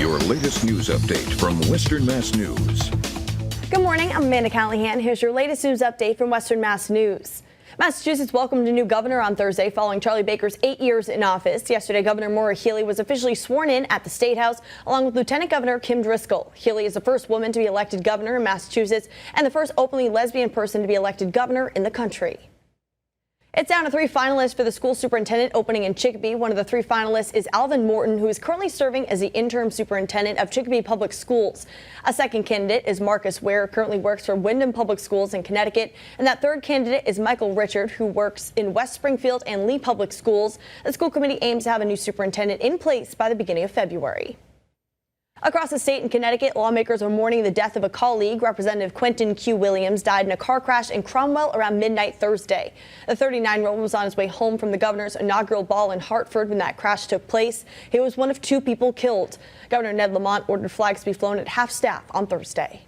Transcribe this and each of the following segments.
Your latest news update from Western Mass News. Good morning, I'm Amanda Callahan. Here's your latest news update from Western Mass News. Massachusetts welcomed a new governor on Thursday following Charlie Baker's 8 years in office. Yesterday, Governor Maura Healey was officially sworn in at the State House, along with Lieutenant Governor Kim Driscoll. Healey is the first woman to be elected governor in Massachusetts and the first openly lesbian person to be elected governor in the country. It's down to 3 finalists for the school superintendent opening in Chicopee. One of the 3 finalists is Alvin Morton, who is currently serving as the interim superintendent of Chicopee Public Schools. A second candidate is Marcus Ware, who currently works for Wyndham Public Schools in Connecticut. And that third candidate is Michael Richard, who works in West Springfield and Lee Public Schools. The school committee aims to have a new superintendent in place by the beginning of February. Across the state in Connecticut, lawmakers are mourning the death of a colleague. Representative Quentin Q. Williams died in a car crash in Cromwell around midnight Thursday. The 39-year-old was on his way home from the governor's inaugural ball in Hartford when that crash took place. He was one of 2 people killed. Governor Ned Lamont ordered flags to be flown at half staff on Thursday.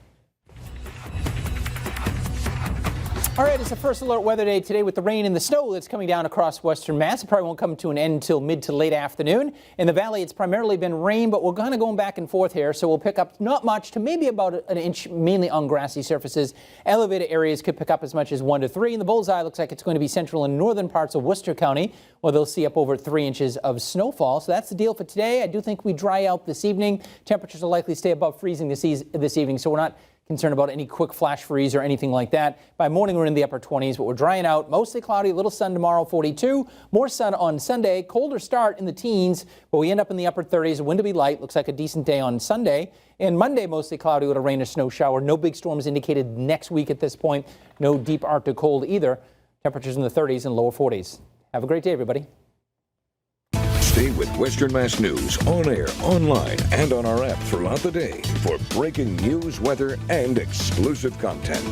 All right, it's the first alert weather day today with the rain and the snow that's coming down across western Mass. It probably won't come to an end until mid to late afternoon. In the valley, it's primarily been rain, but we're kind of going back and forth here, so we'll pick up not much to maybe about an inch, mainly on grassy surfaces. Elevated areas could pick up as much as 1 to 3. And the bullseye looks like it's going to be central and northern parts of Worcester County, where they'll see up over 3 inches of snowfall. So that's the deal for today. I do think we dry out this evening. Temperatures will likely stay above freezing this evening, so we're not concerned about any quick flash freeze or anything like that. By morning, we're in the upper 20s, but we're drying out. Mostly cloudy, a little sun tomorrow, 42. More sun on Sunday. Colder start in the teens, but we end up in the upper 30s. The wind will be light. Looks like a decent day on Sunday. And Monday, mostly cloudy with a rain or snow shower. No big storms indicated next week at this point. No deep Arctic cold either. Temperatures in the 30s and lower 40s. Have a great day, everybody. Stay with Western Mass News on air, online, and on our app throughout the day for breaking news, weather, and exclusive content.